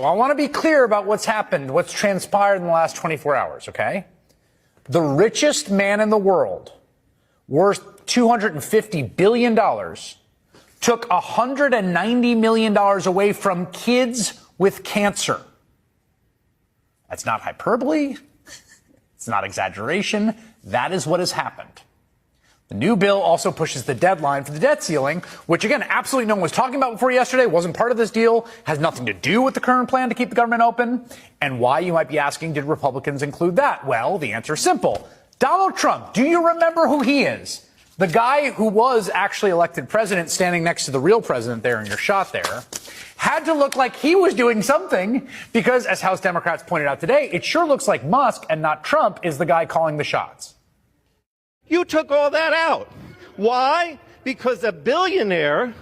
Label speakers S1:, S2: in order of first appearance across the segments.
S1: Well, I want to be clear about what's happened, what's transpired in the last 24 hours, okay? The richest man in the world, worth $250 billion, took $190 million away from kids with cancer. That's not hyperbole. It's not exaggeration. That is what has happened. The new bill also pushes the deadline for the debt ceiling, which, again, absolutely no one was talking about before yesterday, wasn't part of this deal, has nothing to do with the current plan to keep the government open. And why, you might be asking, did Republicans include that? Well, the answer is simple. Donald Trump, do you remember who he is? The guy who was actually elected president, standing next to the real president there in your shot there, had to look like he was doing something because, as House Democrats pointed out today, it sure looks like Musk and not Trump is the guy calling the shots.
S2: You took all that out. Why? Because a billionaire,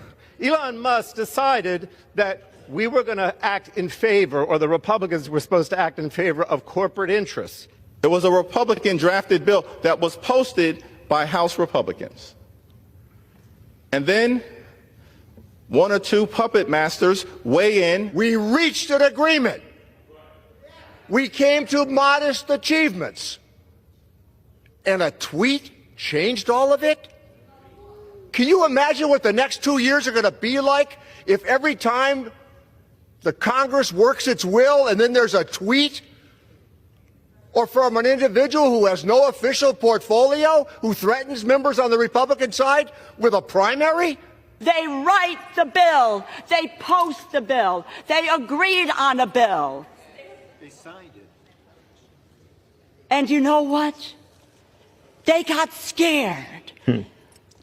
S2: Elon Musk, decided that we were going to act in favor, or the Republicans were supposed to act in favor of corporate interests.
S3: There was a Republican drafted bill that was posted by House Republicans. And then one or two puppet masters weigh in.
S4: We reached an agreement. We came to modest achievements. And a tweet changed all of it? Can you imagine what the next 2 years are going to be like if every time the Congress works its will and then there's a tweet? Or from an individual who has no official portfolio, who threatens members on the Republican side with a primary?
S5: They write the bill. They post the bill. They agreed on a bill.
S4: They signed it.
S5: And you know what? They got scared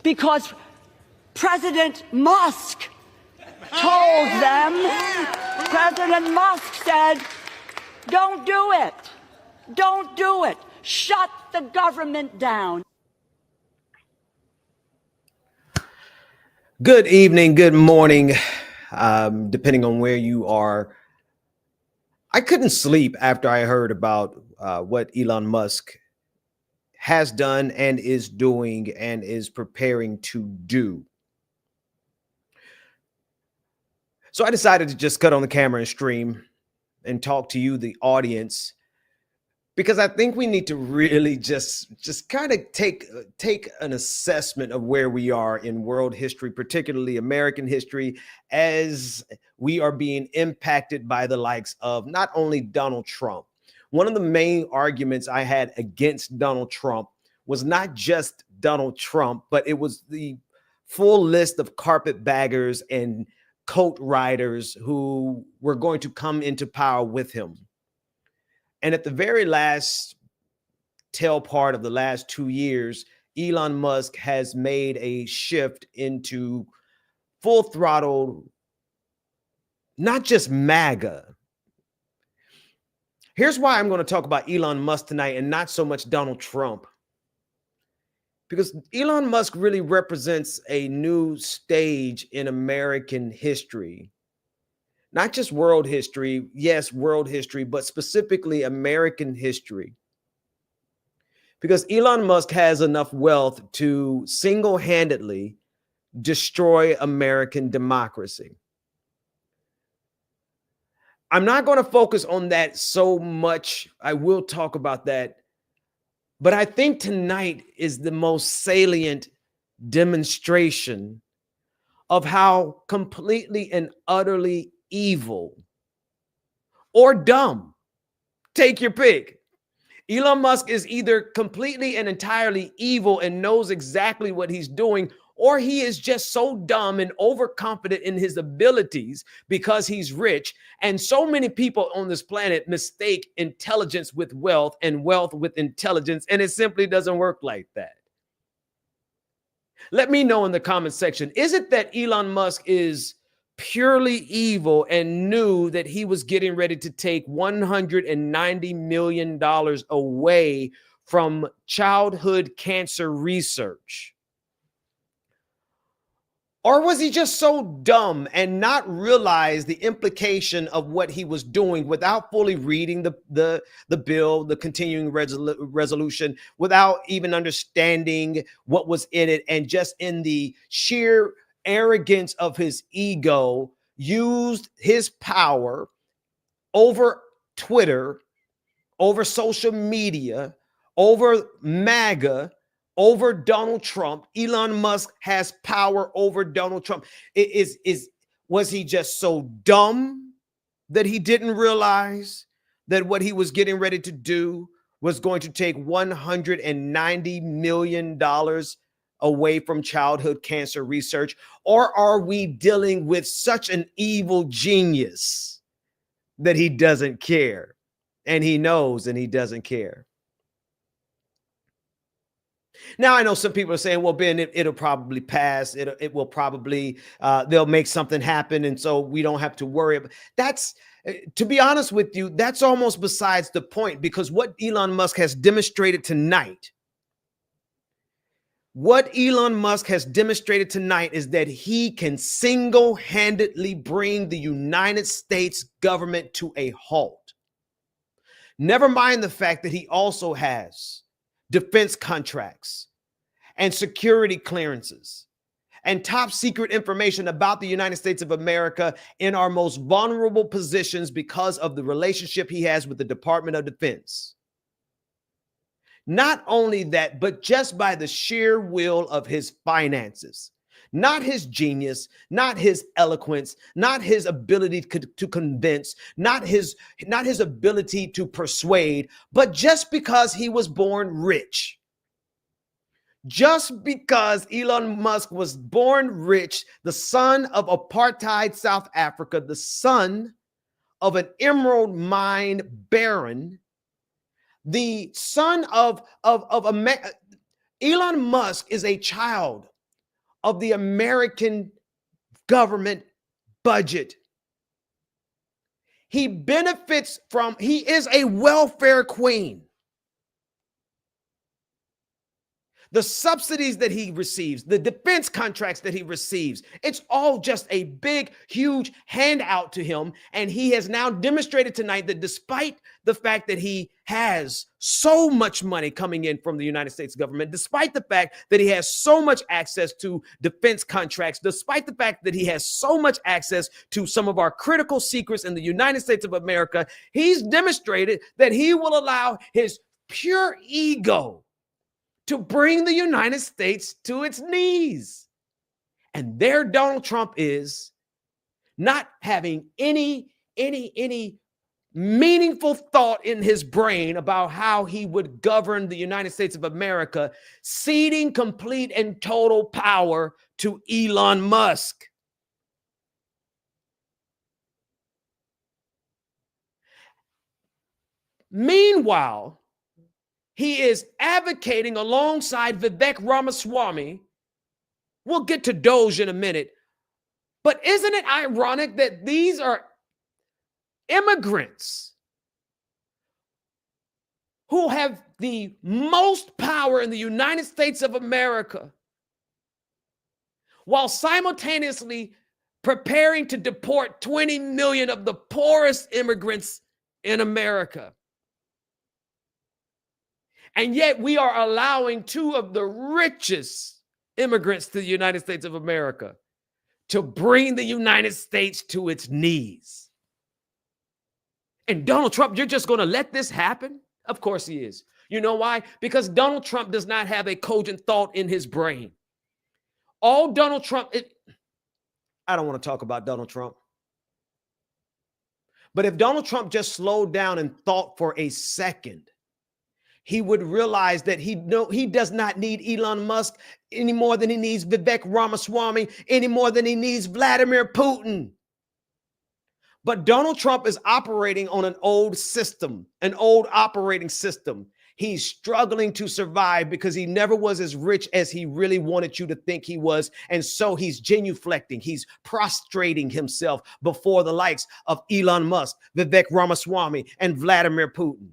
S5: because President Musk told them, President Musk said, don't do it. Don't do it. Shut the government down.
S6: Good evening, good morning, depending on where you are. I couldn't sleep after I heard about what Elon Musk has done and is doing and is preparing to do. So I decided to just cut on the camera and stream and talk to you, the audience, because I think we need to really just kind of take an assessment of where we are in world history, particularly American history, as we are being impacted by the likes of not only Donald Trump. One of the main arguments I had against Donald Trump was not just Donald Trump, but it was the full list of carpetbaggers and coat riders who were going to come into power with him. And at the very last tail part of the last 2 years, Elon Musk has made a shift into full throttle, not just Maga. Here's why I'm going to talk about Elon Musk tonight and not so much Donald Trump. Because Elon Musk really represents a new stage in American history. Not just world history, yes, world history, but specifically American history. Because Elon Musk has enough wealth to single-handedly destroy American democracy. I'm not going to focus on that so much. I will talk about that. But I think tonight is the most salient demonstration of how completely and utterly evil or dumb, take your pick. Elon Musk is either completely and entirely evil and knows exactly what he's doing, or he is just so dumb and overconfident in his abilities because he's rich. And so many people on this planet mistake intelligence with wealth and wealth with intelligence, and it simply doesn't work like that. Let me know in the comment section, is it that Elon Musk is purely evil and knew that he was getting ready to take $190 million away from childhood cancer research? Or was he just so dumb and not realize the implication of what he was doing without fully reading the bill, the continuing resolution, without even understanding what was in it, and just in the sheer arrogance of his ego, used his power over Twitter, over social media, over MAGA, over Donald Trump. Elon Musk has power over Donald Trump. Was he just so dumb that he didn't realize that what he was getting ready to do was going to take $190 million away from childhood cancer research? Or are we dealing with such an evil genius that he doesn't care? And he knows and he doesn't care. Now, I know some people are saying, well, Ben, it'll probably pass. It will probably, they'll make something happen. And so we don't have to worry. That's, to be honest with you, that's almost besides the point, because what Elon Musk has demonstrated tonight, is that he can single-handedly bring the United States government to a halt. Never mind the fact that he also has defense contracts and security clearances and top secret information about the United States of America in our most vulnerable positions because of the relationship he has with the Department of Defense. Not only that, but just by the sheer will of his finances, not his genius, not his eloquence, not his ability to convince, not his ability to persuade, but just because he was born rich. Just because Elon Musk was born rich, the son of apartheid South Africa, the son of an emerald mine baron, the son of Elon Musk is a child of the American government budget. He benefits from, he is a welfare queen. The subsidies that he receives, the defense contracts that he receives, it's all just a big, huge handout to him. And he has now demonstrated tonight that despite the fact that he has so much money coming in from the United States government, despite the fact that he has so much access to defense contracts, despite the fact that he has so much access to some of our critical secrets in the United States of America, he's demonstrated that he will allow his pure ego to bring the United States to its knees. And there Donald Trump is, not having any meaningful thought in his brain about how he would govern the United States of America, ceding complete and total power to Elon Musk. Meanwhile, he is advocating alongside Vivek Ramaswamy. We'll get to Doge in a minute. But isn't it ironic that these are immigrants who have the most power in the United States of America, while simultaneously preparing to deport 20 million of the poorest immigrants in America? And yet we are allowing two of the richest immigrants to the United States of America to bring the United States to its knees. And Donald Trump, you're just going to let this happen? Of course he is. You know why? Because Donald Trump does not have a cogent thought in his brain. All Donald Trump, I don't want to talk about Donald Trump. But if Donald Trump just slowed down and thought for a second, he would realize that he does not need Elon Musk any more than he needs Vivek Ramaswamy, any more than he needs Vladimir Putin. But Donald Trump is operating on an old system, an old operating system. He's struggling to survive because he never was as rich as he really wanted you to think he was. And so he's genuflecting. He's prostrating himself before the likes of Elon Musk, Vivek Ramaswamy, and Vladimir Putin.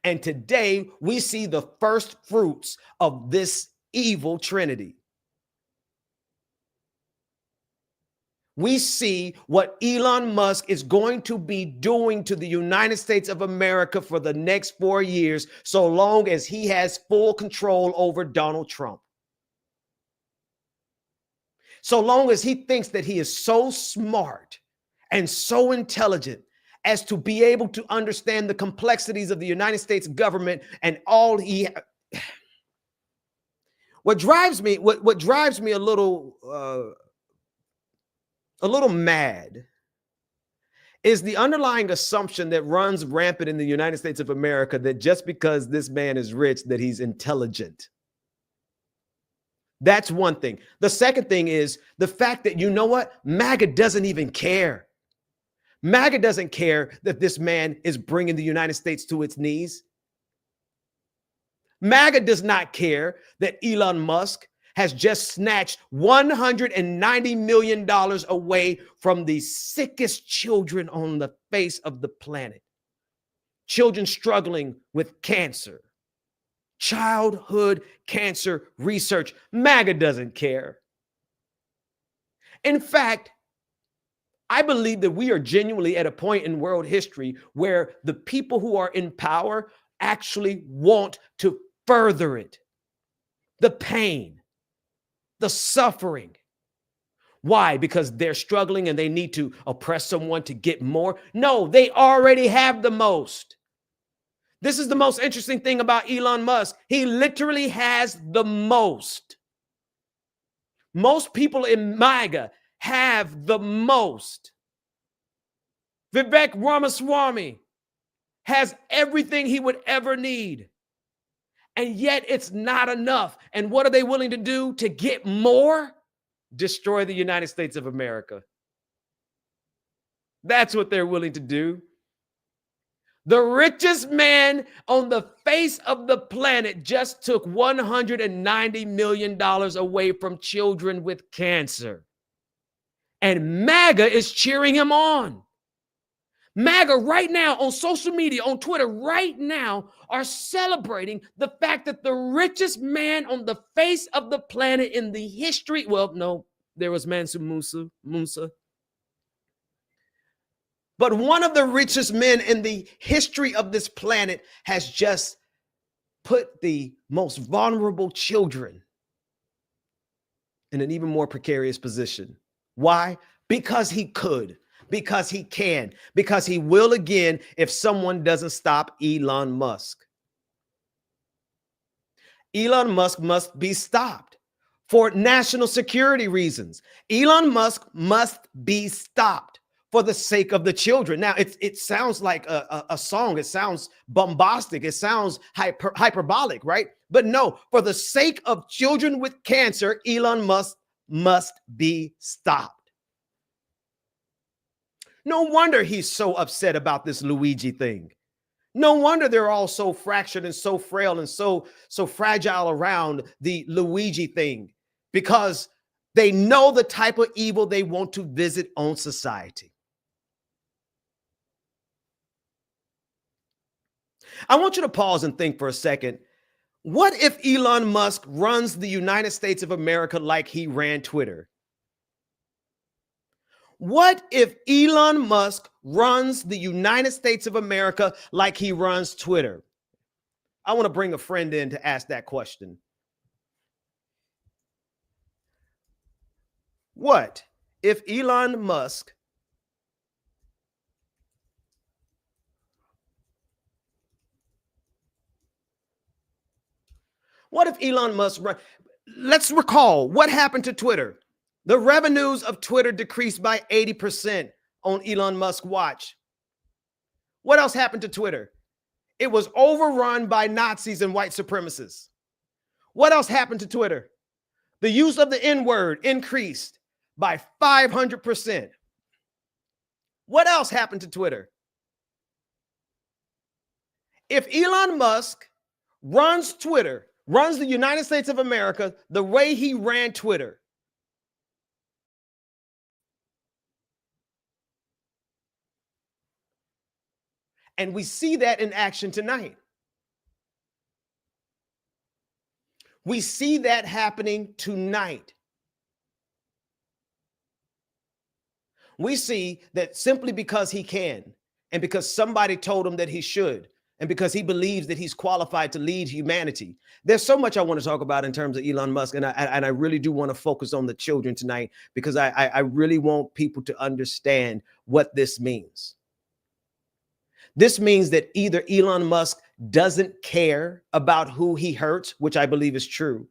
S6: And today we see the first fruits of this evil trinity. We see what Elon Musk is going to be doing to the United States of America for the next 4 years, so long as he has full control over Donald Trump. So long as he thinks that he is so smart and so intelligent as to be able to understand the complexities of the United States government and all he. What drives me a little mad is the underlying assumption that runs rampant in the United States of America that just because this man is rich, that he's intelligent. That's one thing. The second thing is the fact that, you know what? MAGA doesn't even care. MAGA doesn't care that this man is bringing the United States to its knees. MAGA does not care that Elon Musk has just snatched $190 million away from the sickest children on the face of the planet. Children struggling with cancer. Childhood cancer research. MAGA doesn't care. In fact, I believe that we are genuinely at a point in world history where the people who are in power actually want to further it. The pain, the suffering. Why? Because they're struggling and they need to oppress someone to get more? No, they already have the most. This is the most interesting thing about Elon Musk. He literally has the most. Most people in MAGA have the most. Vivek Ramaswamy has everything he would ever need. And yet it's not enough. And what are they willing to do to get more? Destroy the United States of America. That's what they're willing to do. The richest man on the face of the planet just took $190 million away from children with cancer. And MAGA is cheering him on. MAGA right now on social media, on Twitter right now, are celebrating the fact that the richest man on the face of the planet in the history, well, no, there was Mansa Musa. But one of the richest men in the history of this planet has just put the most vulnerable children in an even more precarious position. Why? Because he could, because he can, because he will again if someone doesn't stop Elon Musk. Elon Musk must be stopped for national security reasons. Elon Musk must be stopped for the sake of the children. Now, it sounds like a song. It sounds bombastic. It sounds hyperbolic, right? But no, for the sake of children with cancer, Elon Musk must be stopped. No wonder he's so upset about this Luigi thing. No wonder they're all so fractured and so frail and so fragile around the Luigi thing, because they know the type of evil they want to visit on society. I want you to pause and think for a second. What if Elon Musk runs the United States of America like he ran Twitter? What if Elon Musk runs the United States of America like he runs Twitter? I want to bring a friend in to ask that question. What if Elon Musk let's recall what happened to Twitter. The revenues of Twitter decreased by 80% on Elon Musk's watch. What else happened to Twitter? It was overrun by Nazis and white supremacists. What else happened to Twitter? The use of the N-word increased by 500%. What else happened to Twitter? If Elon Musk runs Twitter, runs the United States of America the way he ran Twitter, and we see that in action tonight. We see that happening tonight. We see that simply because he can, and because somebody told him that he should, and because he believes that he's qualified to lead humanity. There's so much I want to talk about in terms of Elon Musk, and I really do want to focus on the children tonight, because I really want people to understand what this means. This means that either Elon Musk doesn't care about who he hurts, which I believe is true,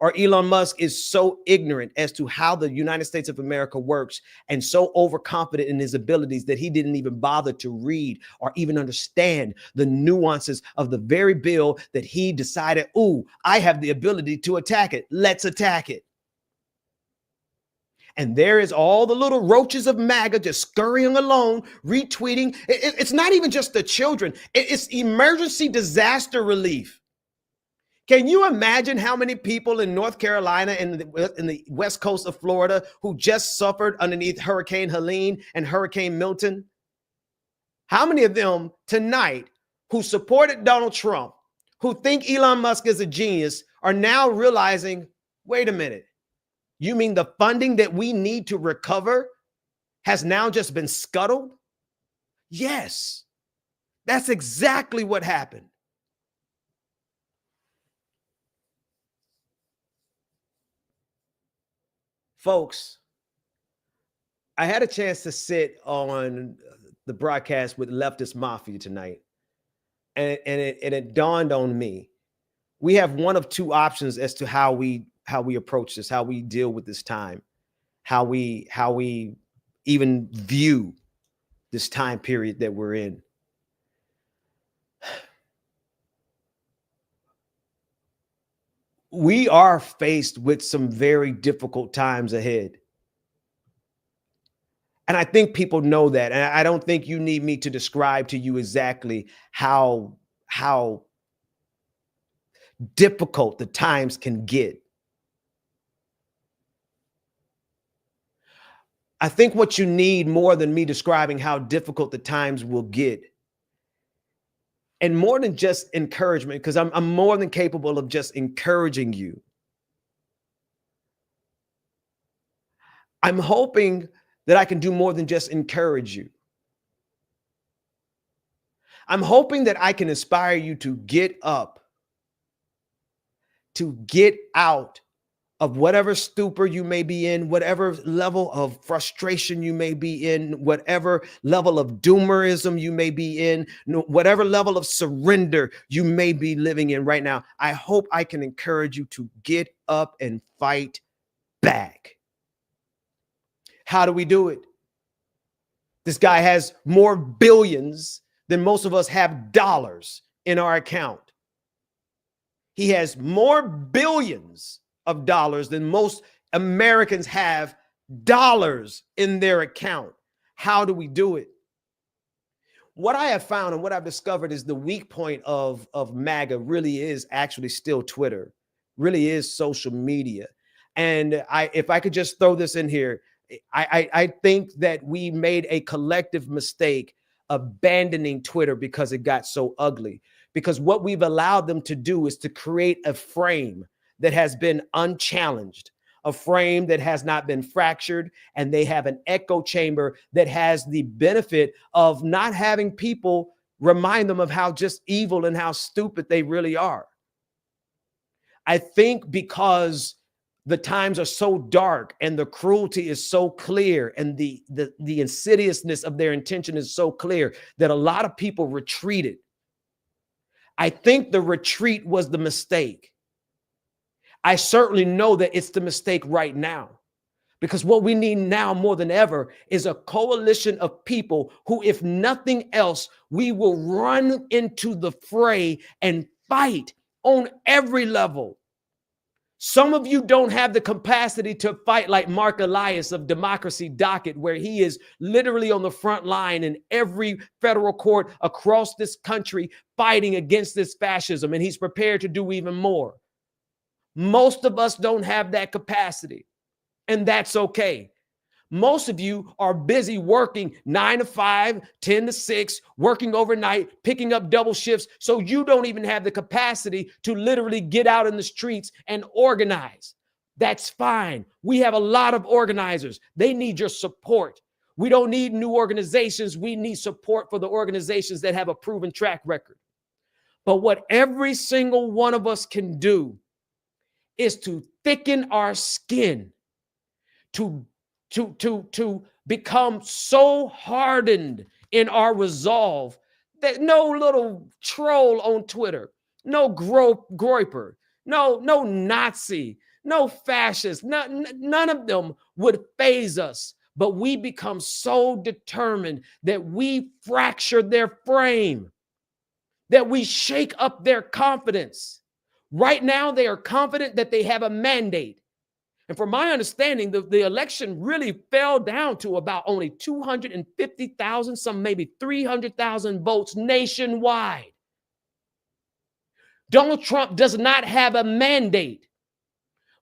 S6: or Elon Musk is so ignorant as to how the United States of America works and so overconfident in his abilities that he didn't even bother to read or even understand the nuances of the very bill that he decided, ooh, I have the ability to attack it. Let's attack it. And there is all the little roaches of MAGA just scurrying along, retweeting. It's not even just the children. It's emergency disaster relief. Can you imagine how many people in North Carolina and in the west coast of Florida who just suffered underneath Hurricane Helene and Hurricane Milton? How many of them tonight who supported Donald Trump, who think Elon Musk is a genius, are now realizing, wait a minute, you mean the funding that we need to recover has now just been scuttled? Yes, that's exactly what happened. Folks, I had a chance to sit on the broadcast with Leftist Mafia tonight, and it dawned on me. We have one of two options as to how we approach this, how we deal with this time, how we even view this time period that we're in. We are faced with some very difficult times ahead. And I think people know that. And I don't think you need me to describe to you exactly how difficult the times can get. I think what you need more than me describing how difficult the times will get, and more than just encouragement, because I'm more than capable of just encouraging you. I'm hoping that I can do more than just encourage you. I'm hoping that I can inspire you to get up, to get out of whatever stupor you may be in, whatever level of frustration you may be in, whatever level of doomerism you may be in, whatever level of surrender you may be living in right now. I hope I can encourage you to get up and fight back. How do we do it? This guy has more billions than most of us have dollars in our account. He has more billions of dollars than most Americans have dollars in their account. How do we do it? What I have found and what I've discovered is the weak point of MAGA really is actually still Twitter, really is social media. And if I could just throw this in here, I think that we made a collective mistake abandoning Twitter because it got so ugly. Because what we've allowed them to do is to create a frame that has been unchallenged, a frame that has not been fractured, and they have an echo chamber that has the benefit of not having people remind them of how just evil and how stupid they really are. I think because the times are so dark and the cruelty is so clear and the insidiousness of their intention is so clear that a lot of people retreated. I think the retreat was the mistake. I certainly know that it's the mistake right now, because what we need now more than ever is a coalition of people who, if nothing else, we will run into the fray and fight on every level. Some of you don't have the capacity to fight like Mark Elias of Democracy Docket, where he is literally on the front line in every federal court across this country fighting against this fascism, and he's prepared to do even more. Most of us don't have that capacity, and that's okay. Most of you are busy working 9 to 5, 10 to 6, working overnight, picking up double shifts, so you don't even have the capacity to literally get out in the streets and organize. That's fine. We have a lot of organizers. They need your support. We don't need new organizations. We need support for the organizations that have a proven track record. But what every single one of us can do is to thicken our skin, to become so hardened in our resolve that no little troll on Twitter, no groiper, no Nazi, no fascist, none of them would faze us. But we become so determined that we fracture their frame, that we shake up their confidence. Right now, they are confident that they have a mandate. And from my understanding, the election really fell down to about only 250,000, some maybe 300,000 votes nationwide. Donald Trump does not have a mandate.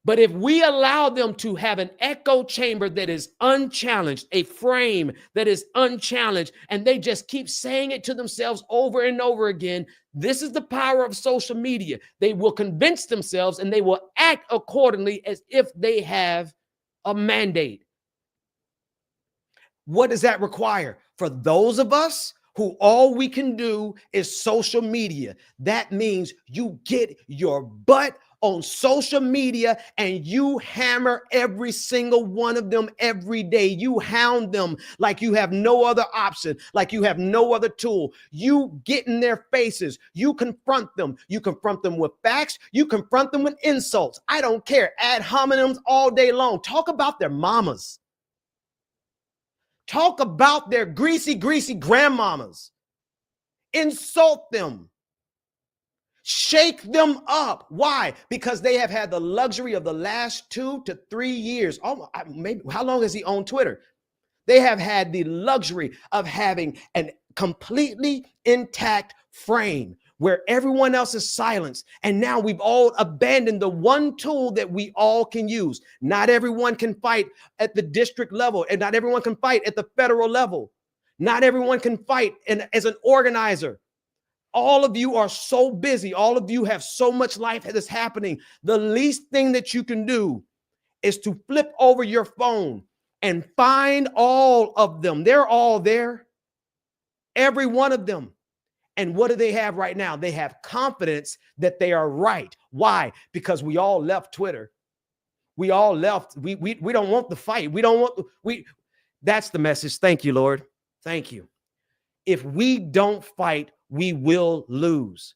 S6: But if we allow them to have an echo chamber that is unchallenged, a frame that is unchallenged, and they just keep saying it to themselves over and over again, this is the power of social media. They will convince themselves and they will act accordingly as if they have a mandate. What does that require? For those of us who all we can do is social media, that means you get your butt on social media and you hammer every single one of them every day. You hound them like you have no other option, like you have no other tool. You get in their faces. You confront them. You confront them with facts. You confront them with insults. I don't care. Ad hominems all day long. Talk about their mamas. Talk about their greasy grandmamas. Insult them. Shake them up. Why? Because they have had the luxury of the last 2 to 3 years. Oh, maybe how long has he owned Twitter? They have had the luxury of having a completely intact frame where everyone else is silenced. And now we've all abandoned the one tool that we all can use. Not everyone can fight at the district level, and not everyone can fight at the federal level. Not everyone can fight as an organizer. All of you are so busy. All of you have so much life that is happening. The least thing that you can do is to flip over your phone and find all of them. They're all there. Every one of them. And what do they have right now? They have confidence that they are right. Why? Because we all left Twitter. We all left. We don't want the fight. We don't want. That's the message. Thank you, Lord. Thank you. If we don't fight, we will lose.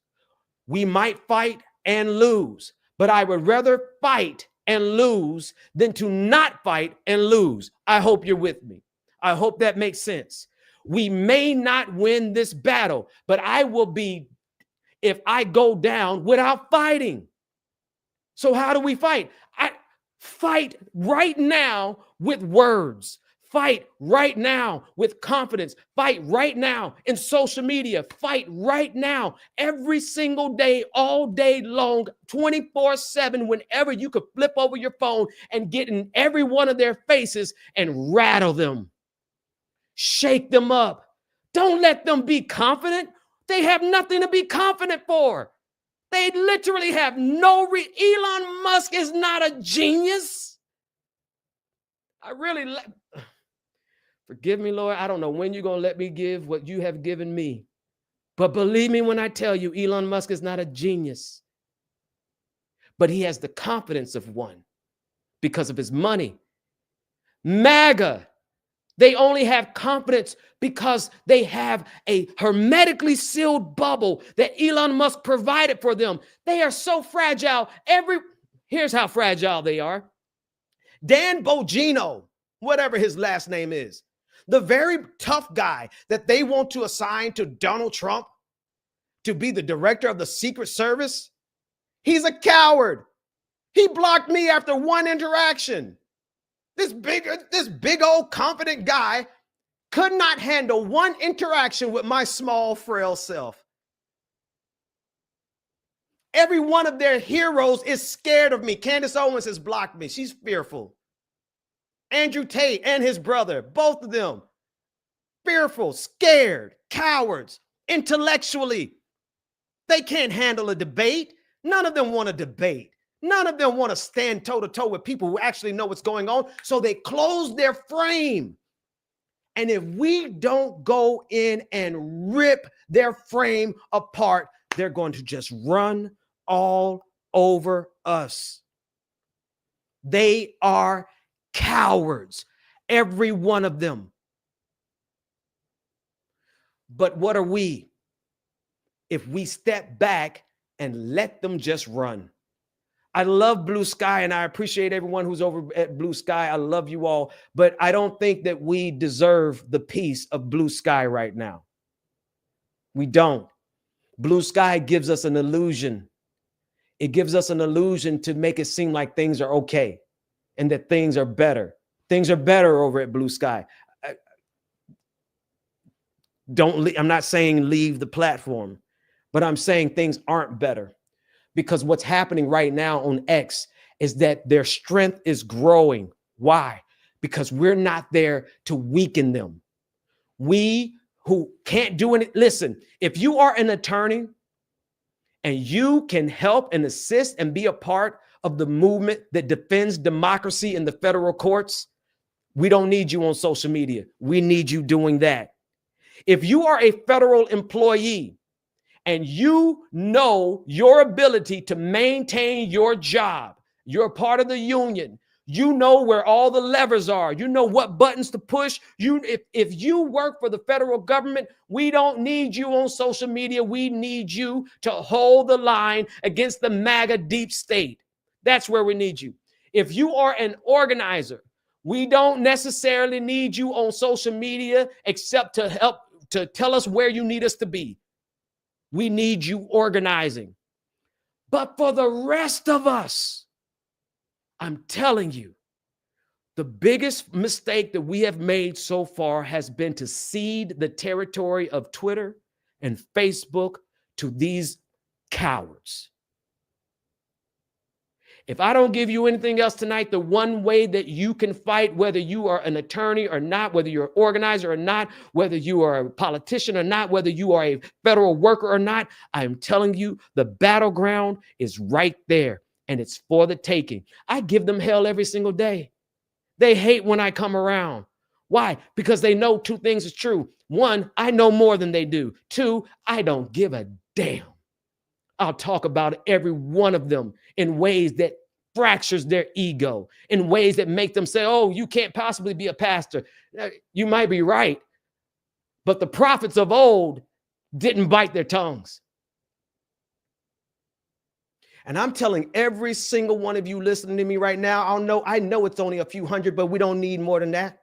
S6: We might fight and lose, but I would rather fight and lose than to not fight and lose. I hope you're with me. I hope that makes sense. We may not win this battle, but I will be if I go down without fighting. So how do we fight? I fight right now with words. Fight right now with confidence. Fight right now in social media. Fight right now every single day, all day long, 24/7, whenever you could flip over your phone and get in every one of their faces and rattle them. Shake them up. Don't let them be confident. They have nothing to be confident for. They literally have no Elon Musk is not a genius. Forgive me, Lord. I don't know when you're going to let me give what you have given me. But believe me when I tell you, Elon Musk is not a genius. But he has the confidence of one because of his money. Maga, they only have confidence because they have a hermetically sealed bubble that Elon Musk provided for them. They are so fragile. Here's how fragile they are. Dan Bongino, whatever his last name is, the very tough guy that they want to assign to Donald Trump to be the director of the Secret Service, he's a coward. He blocked me after one interaction. This big old confident guy could not handle one interaction with my small, frail self. Every one of their heroes is scared of me. Candace Owens has blocked me. She's fearful. Andrew Tate and his brother, both of them, fearful, scared, cowards, intellectually. They can't handle a debate. None of them want to debate. None of them want to stand toe-to-toe with people who actually know what's going on. So they close their frame. And if we don't go in and rip their frame apart, they're going to just run all over us. They are cowards, every one of them. But what are we if we step back and let them just run? I love Blue Sky, and I appreciate everyone who's over at Blue Sky. I love you all, but I don't think that we deserve the peace of Blue Sky right now. We don't. Blue Sky gives us an illusion. It gives us an illusion to make it seem like things are okay and that things are better. Things are better over at Blue Sky. I'm not saying leave the platform, but I'm saying things aren't better. Because what's happening right now on X is that their strength is growing. Why? Because we're not there to weaken them. We who can't do it. Listen, if you are an attorney and you can help and assist and be a part of the movement that defends democracy in the federal courts, we don't need you on social media. We need you doing that. If you are a federal employee and you know your ability to maintain your job, you're part of the union, you know where all the levers are, you know what buttons to push. If you work for the federal government, we don't need you on social media. We need you to hold the line against the Maga deep state. That's where we need you. If you are an organizer, we don't necessarily need you on social media except to help to tell us where you need us to be. We need you organizing. But for the rest of us, I'm telling you, the biggest mistake that we have made so far has been to cede the territory of Twitter and Facebook to these cowards. If I don't give you anything else tonight, the one way that you can fight, whether you are an attorney or not, whether you're an organizer or not, whether you are a politician or not, whether you are a federal worker or not, I'm telling you, the battleground is right there and it's for the taking. I give them hell every single day. They hate when I come around. Why? Because they know two things is true. One, I know more than they do. Two, I don't give a damn. I'll talk about every one of them in ways that fractures their ego, in ways that make them say, oh, you can't possibly be a pastor. You might be right, but the prophets of old didn't bite their tongues. And I'm telling every single one of you listening to me right now, I know it's only a few hundred, but we don't need more than that.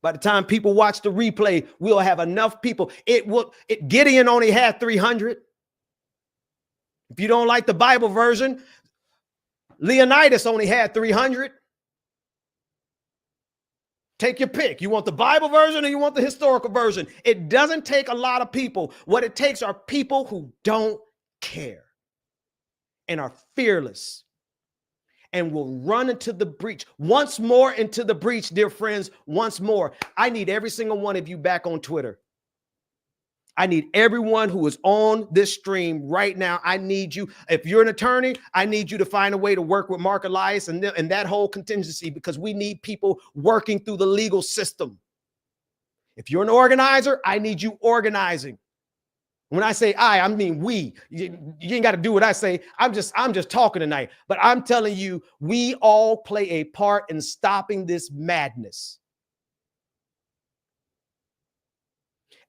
S6: By the time people watch the replay, we'll have enough people. Gideon only had 300. If you don't like the Bible version, Leonidas only had 300. Take your pick. You want the Bible version or you want the historical version? It doesn't take a lot of people. What it takes are people who don't care and are fearless and will run into the breach. Once more into the breach, dear friends, once more. I need every single one of you back on Twitter. I need everyone who is on this stream right now. I need you. If you're an attorney, I need you to find a way to work with Mark Elias and that whole contingency, because we need people working through the legal system. If you're an organizer, I need you organizing. When I say I mean we. You ain't got to do what I say. I'm just talking tonight. But I'm telling you, we all play a part in stopping this madness.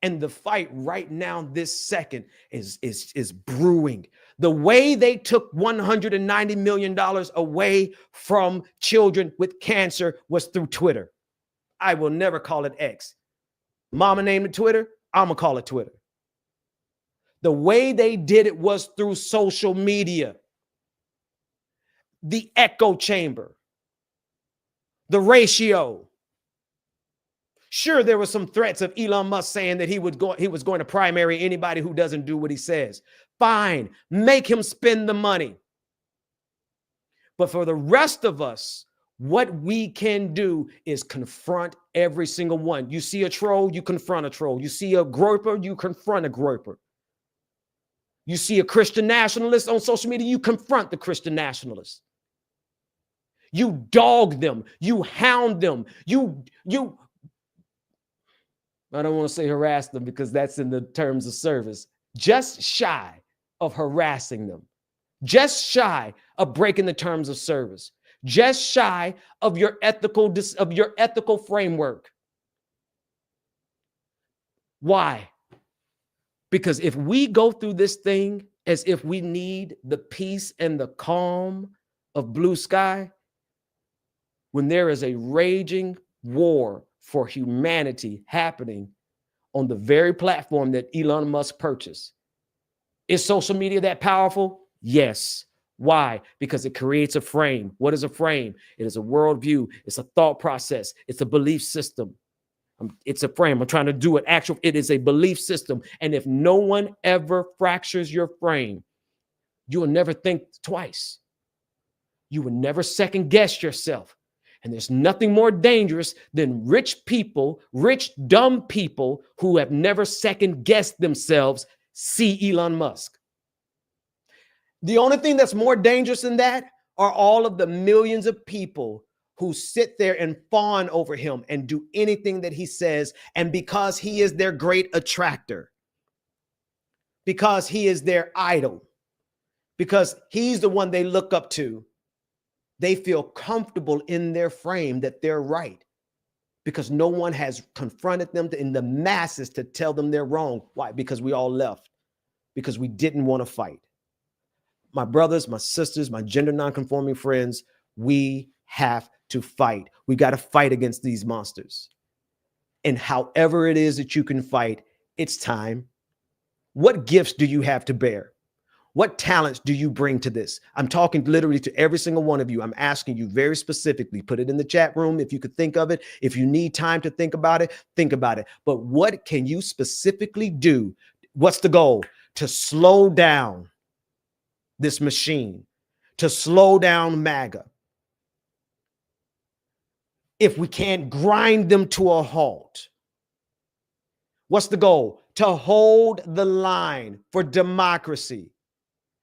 S6: And the fight right now, this second, is brewing. The way they took $190 million away from children with cancer was through Twitter. I will never call it X. Mama named it Twitter. I'm going to call it Twitter. The way they did it was through social media. The echo chamber. The ratio. Sure, there were some threats of Elon Musk saying that he was going to primary anybody who doesn't do what he says. Fine, make him spend the money. But for the rest of us, what we can do is confront every single one. You see a troll, you confront a troll. You see a groper, you confront a groper. You see a Christian nationalist on social media, you confront the Christian nationalist. You dog them, you hound them, you I don't want to say harass them because that's in the terms of service, just shy of harassing them, just shy of breaking the terms of service, just shy of your ethical framework. Why? Because if we go through this thing as if we need the peace and the calm of blue sky, when there is a raging war for humanity happening on the very platform that Elon Musk purchased, is social media that powerful? Yes. Why? Because it creates a frame. What is a frame? It is a worldview. It's a thought process. It's a belief system. It's a frame. I'm trying to do it actual. It is a belief system. And if no one ever fractures your frame, you will never think twice. You will never second guess yourself. And there's nothing more dangerous than rich people, rich, dumb people who have never second guessed themselves. See Elon Musk. The only thing that's more dangerous than that are all of the millions of people who sit there and fawn over him and do anything that he says. And because he is their great attractor, because he is their idol, because he's the one they look up to, they feel comfortable in their frame that they're right, because no one has confronted them in the masses to tell them they're wrong. Why? Because we all left, because we didn't want to fight. My brothers, my sisters, my gender nonconforming friends, we have to fight. We got to fight against these monsters. And however it is that you can fight, it's time. What gifts do you have to bear? What talents do you bring to this? I'm talking literally to every single one of you. I'm asking you very specifically. Put it in the chat room if you could think of it. If you need time to think about it, think about it. But what can you specifically do? What's the goal? To slow down this machine, to slow down Maga. If we can't grind them to a halt, what's the goal? To hold the line for democracy.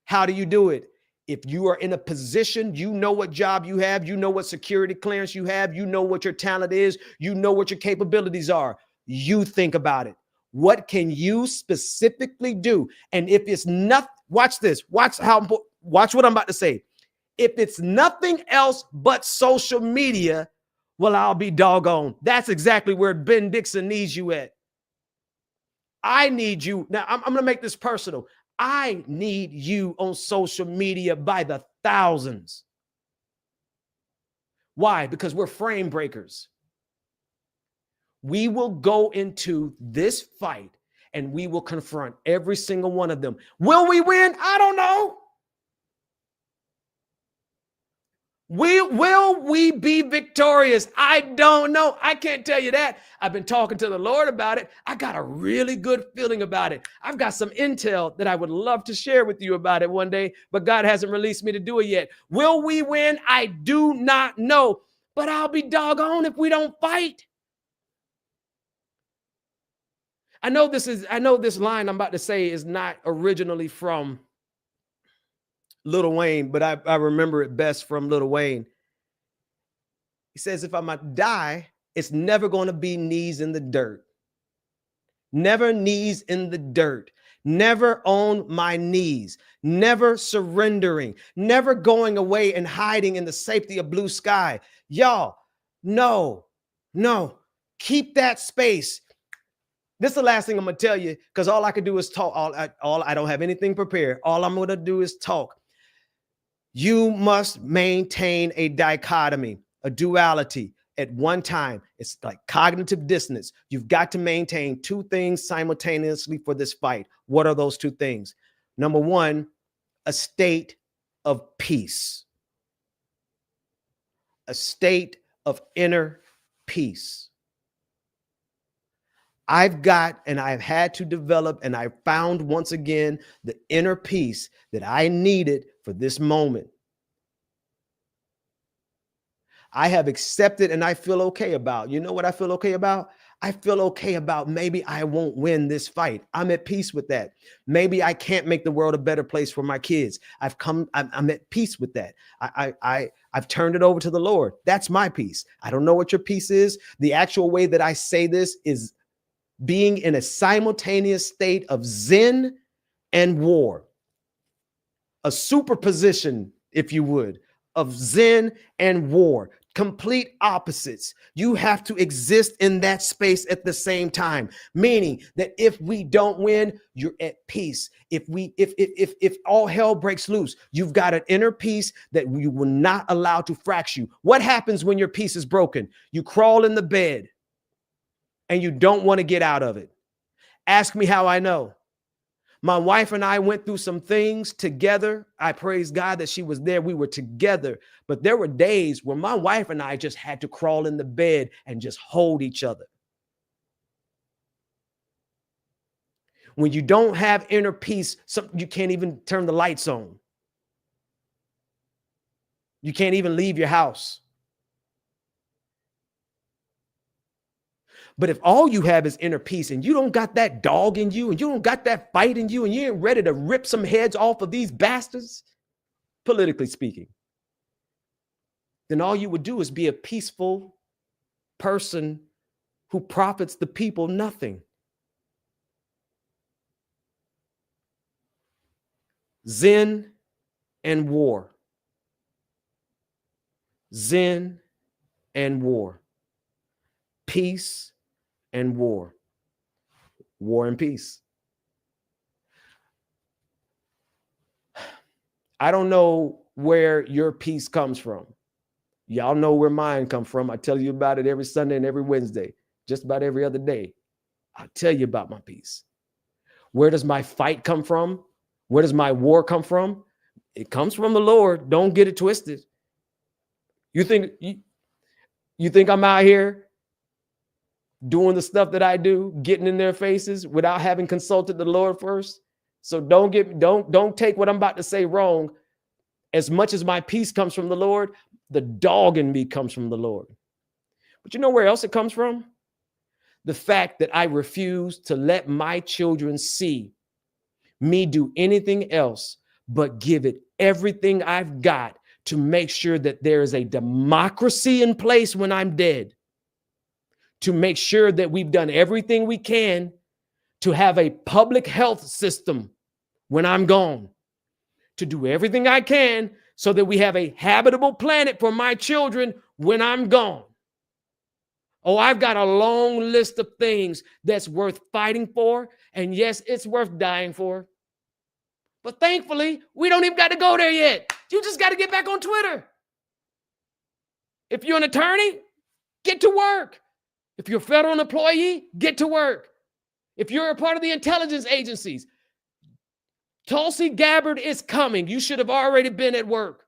S6: How do you do it? If you are in a position, you know what job you have, you know what security clearance you have, you know what your talent is, you know what your capabilities are. You think about it. What can you specifically do? And if it's not, watch this, watch what I'm about to say. If it's nothing else but social media, well, I'll be doggone. That's exactly where Ben Dixon needs you at. I need you. Now, I'm going to make this personal. I need you on social media by the thousands. Why? Because we're frame breakers. We will go into this fight and we will confront every single one of them. Will we win? I don't know. Will we be victorious? I don't know. I can't tell you that. I've been talking to the Lord about it. I got a really good feeling about it. I've got some intel that I would love to share with you about it one day, but God hasn't released me to do it yet. Will we win? I do not know, but I'll be doggone if we don't fight. I know this line I'm about to say is not originally from Lil Wayne, but I remember it best from Lil Wayne. He says, if I'm going to die, it's never going to be knees in the dirt. Never knees in the dirt. Never on my knees. Never surrendering. Never going away and hiding in the safety of blue sky. Y'all, no. Keep that space. This is the last thing I'm going to tell you, because all I can do is talk. I don't have anything prepared. All I'm going to do is talk. You must maintain a dichotomy, a duality at one time. It's like cognitive dissonance. You've got to maintain two things simultaneously for this fight. What are those two things? Number one, a state of peace, a state of inner peace. I've got and I've had to develop, and I found once again the inner peace that I needed for this moment. I have accepted and I feel okay about. You know what I feel okay about? I feel okay about maybe I won't win this fight. I'm at peace with that. Maybe I can't make the world a better place for my kids. I'm at peace with that. I've turned it over to the Lord. That's my peace. I don't know what your peace is. The actual way that I say this is being in a simultaneous state of Zen and war, a superposition, if you would, of Zen and war, complete opposites. You have to exist in that space at the same time, meaning that if we don't win, you're at peace. If all hell breaks loose, you've got an inner peace that you will not allow to fracture you. What happens when your peace is broken? You crawl in the bed and you don't want to get out of it. Ask me how I know. My wife and I went through some things together. I praise God that she was there. We were together. But there were days where my wife and I just had to crawl in the bed and just hold each other. When you don't have inner peace, you can't even turn the lights on. You can't even leave your house. But if all you have is inner peace and you don't got that dog in you and you don't got that fight in you and you ain't ready to rip some heads off of these bastards, politically speaking, then all you would do is be a peaceful person who profits the people nothing. Zen and war. Zen and war. Peace and war. War and peace. I don't know where your peace comes from. Y'all know where mine comes from. I tell you about it every Sunday and every Wednesday, just about every other day. I'll tell you about my peace. Where does my fight come from? Where does my war come from? It comes from the Lord. Don't get it twisted. You think I'm out here doing the stuff that I do, getting in their faces without having consulted the Lord first? So don't take what I'm about to say wrong. As much as my peace comes from the Lord, the dog in me comes from the Lord. But you know where else it comes from? The fact that I refuse to let my children see me do anything else but give it everything I've got to make sure that there is a democracy in place when I'm dead, to make sure that we've done everything we can to have a public health system when I'm gone, to do everything I can so that we have a habitable planet for my children when I'm gone. Oh, I've got a long list of things that's worth fighting for. And yes, it's worth dying for. But thankfully, we don't even got to go there yet. You just got to get back on Twitter. If you're an attorney, get to work. If you're a federal employee, get to work. If you're a part of the intelligence agencies, Tulsi Gabbard is coming. You should have already been at work.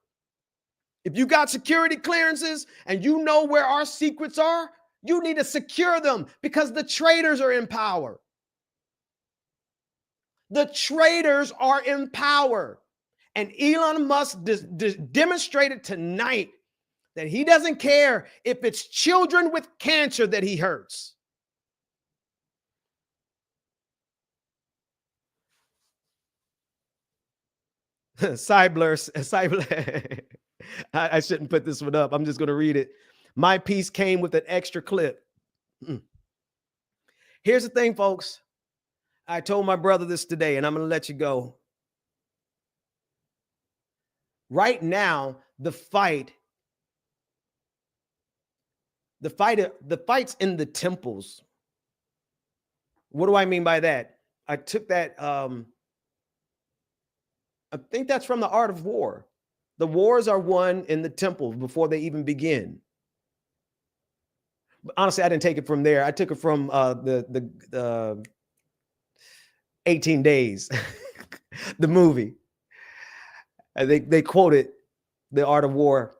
S6: If you got security clearances and you know where our secrets are, you need to secure them because the traitors are in power. The traitors are in power. And Elon Musk demonstrated tonight that he doesn't care if it's children with cancer that he hurts. Cyber. I shouldn't put this one up. I'm just going to read it. My piece came with an extra clip. Here's the thing, folks. I told my brother this today, and I'm going to let you go. Right now, the fight's in the temples. What do I mean by that? I took that. I think that's from The Art of War. The wars are won in the temple before they even begin. But honestly, I didn't take it from there. I took it from the 18 Days, the movie. They quoted The Art of War.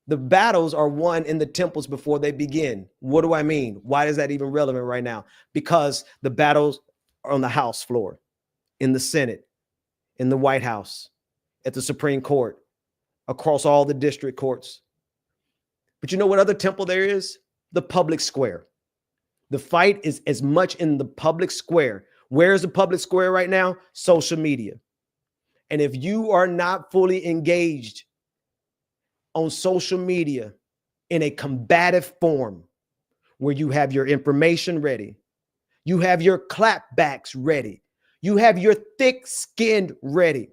S6: The battles are won in the temples before they begin. What do I mean? Why is that even relevant right now? Because the battles are on the House floor, in the Senate, in the White House, at the Supreme Court, across all the district courts. But you know what other temple there is? The public square. The fight is as much in the public square. Where is the public square right now? Social media. And if you are not fully engaged on social media in a combative form, where you have your information ready, You have your clapbacks ready. You have your thick-skinned ready.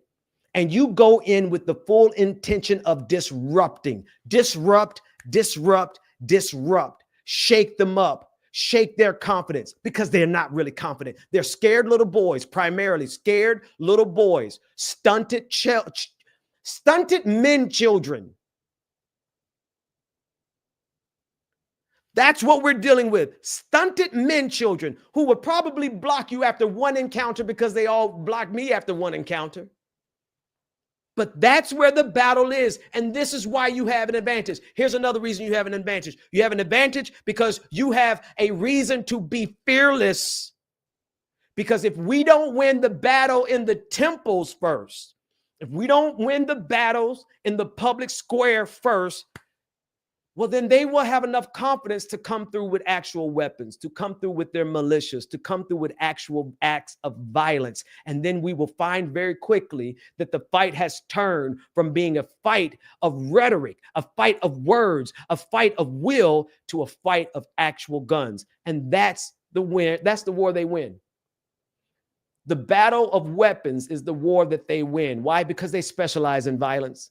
S6: And you go in with the full intention of disrupting. Disrupt, disrupt, disrupt. Shake them up. Shake their confidence, because they're not really confident. They're scared little boys, primarily scared little boys, stunted men children. That's what we're dealing with. Stunted men children who would probably block you after one encounter, because they all blocked me after one encounter. But that's where the battle is. And this is why you have an advantage. Here's another reason you have an advantage. You have an advantage because you have a reason to be fearless. Because if we don't win the battle in the temples first, if we don't win the battles in the public square first, well, then they will have enough confidence to come through with actual weapons, to come through with their militias, to come through with actual acts of violence. And then we will find very quickly that the fight has turned from being a fight of rhetoric, a fight of words, a fight of will, to a fight of actual guns. And that's the win. That's the war they win. The battle of weapons is the war that they win. Why? Because they specialize in violence.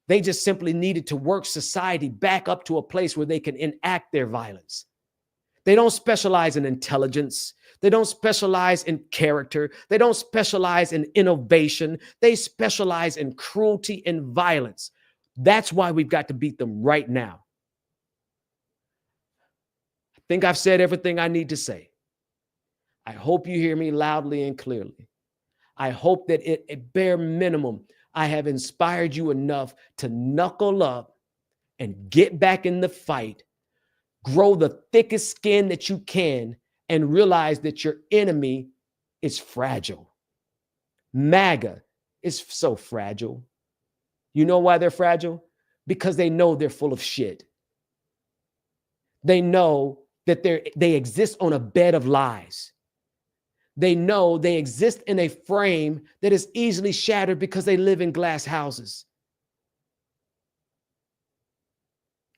S6: They just simply needed to work society back up to a place where they can enact their violence. They don't specialize in intelligence. They don't specialize in character. They don't specialize in innovation. They specialize in cruelty and violence. That's why we've got to beat them right now. I think I've said everything I need to say. I hope you hear me loudly and clearly. I hope that at bare minimum, I have inspired you enough to knuckle up and get back in the fight, grow the thickest skin that you can, and realize that your enemy is fragile. Maga is so fragile. You know why they're fragile? Because they know they're full of shit. They know that they exist on a bed of lies. They know they exist in a frame that is easily shattered because they live in glass houses.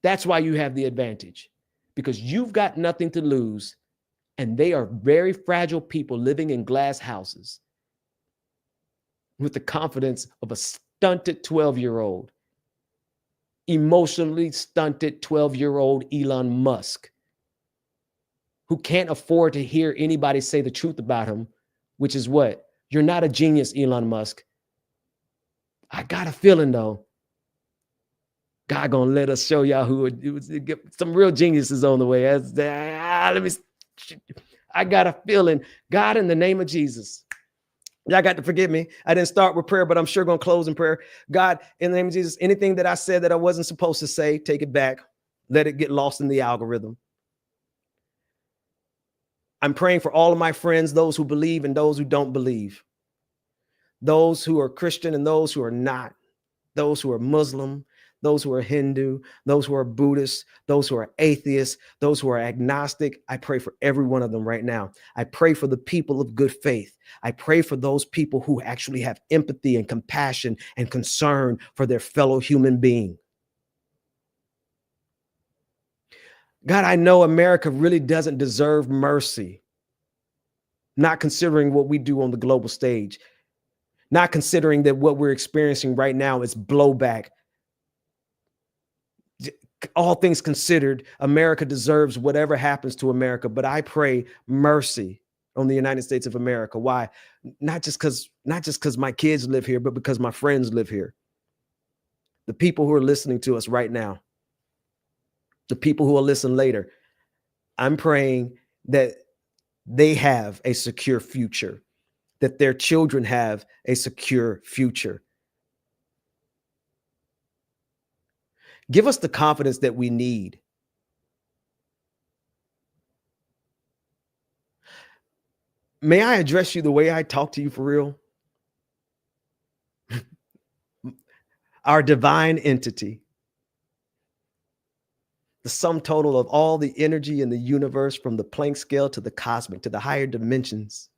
S6: That's why you have the advantage, because you've got nothing to lose, and they are very fragile people living in glass houses with the confidence of a stunted 12-year-old, emotionally stunted 12-year-old Elon Musk, who can't afford to hear anybody say the truth about him, which is what? You're not a genius, Elon Musk. I got a feeling, though, God gonna let us show y'all who get some real geniuses on the way. I got a feeling. God, in the name of Jesus, y'all got to forgive me. I didn't start with prayer, but I'm sure gonna close in prayer. God, in the name of Jesus, anything that I said that I wasn't supposed to say, take it back. Let it get lost in the algorithm. I'm praying for all of my friends, those who believe and those who don't believe, those who are Christian and those who are not, those who are Muslim, those who are Hindu, those who are Buddhist, those who are atheists, those who are agnostic. I pray for every one of them right now. I pray for the people of good faith. I pray for those people who actually have empathy and compassion and concern for their fellow human being. God, I know America really doesn't deserve mercy, not considering what we do on the global stage, not considering that what we're experiencing right now is blowback. All things considered, America deserves whatever happens to America, but I pray mercy on the United States of America. Why? Not just because my kids live here, but because my friends live here. The people who are listening to us right now, the people who will listen later, I'm praying that they have a secure future, that their children have a secure future. Give us the confidence that we need. May I address you the way I talk to you for real? Our divine entity, the sum total of all the energy in the universe, from the Planck scale to the cosmic, to the higher dimensions.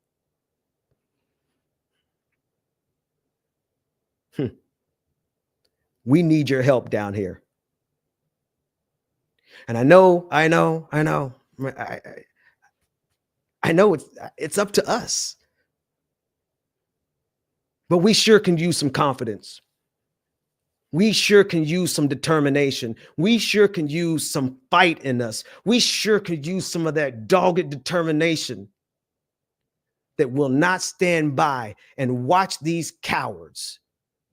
S6: We need your help down here. And I know. I know it's up to us. But we sure can use some confidence. We sure can use some determination. We sure can use some fight in us. We sure could use some of that dogged determination that will not stand by and watch these cowards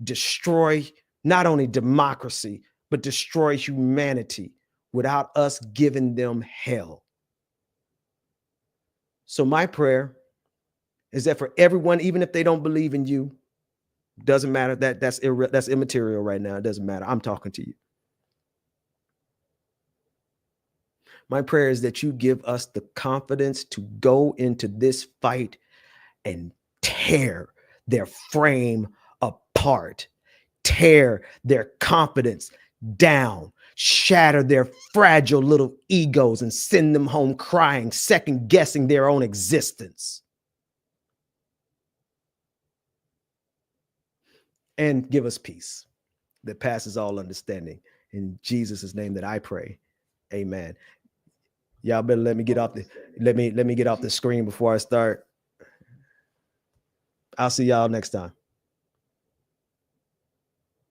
S6: destroy not only democracy, but destroy humanity without us giving them hell. So my prayer is that for everyone, even if they don't believe in you, doesn't matter, that's immaterial right now. It doesn't matter. I'm talking to you. My prayer is that you give us the confidence to go into this fight and tear their frame apart, tear their confidence down, shatter their fragile little egos and send them home crying, second guessing their own existence. And give us peace that passes all understanding. In Jesus' name that I pray. Amen. Y'all better let me get off the screen before I start. I'll see y'all next time.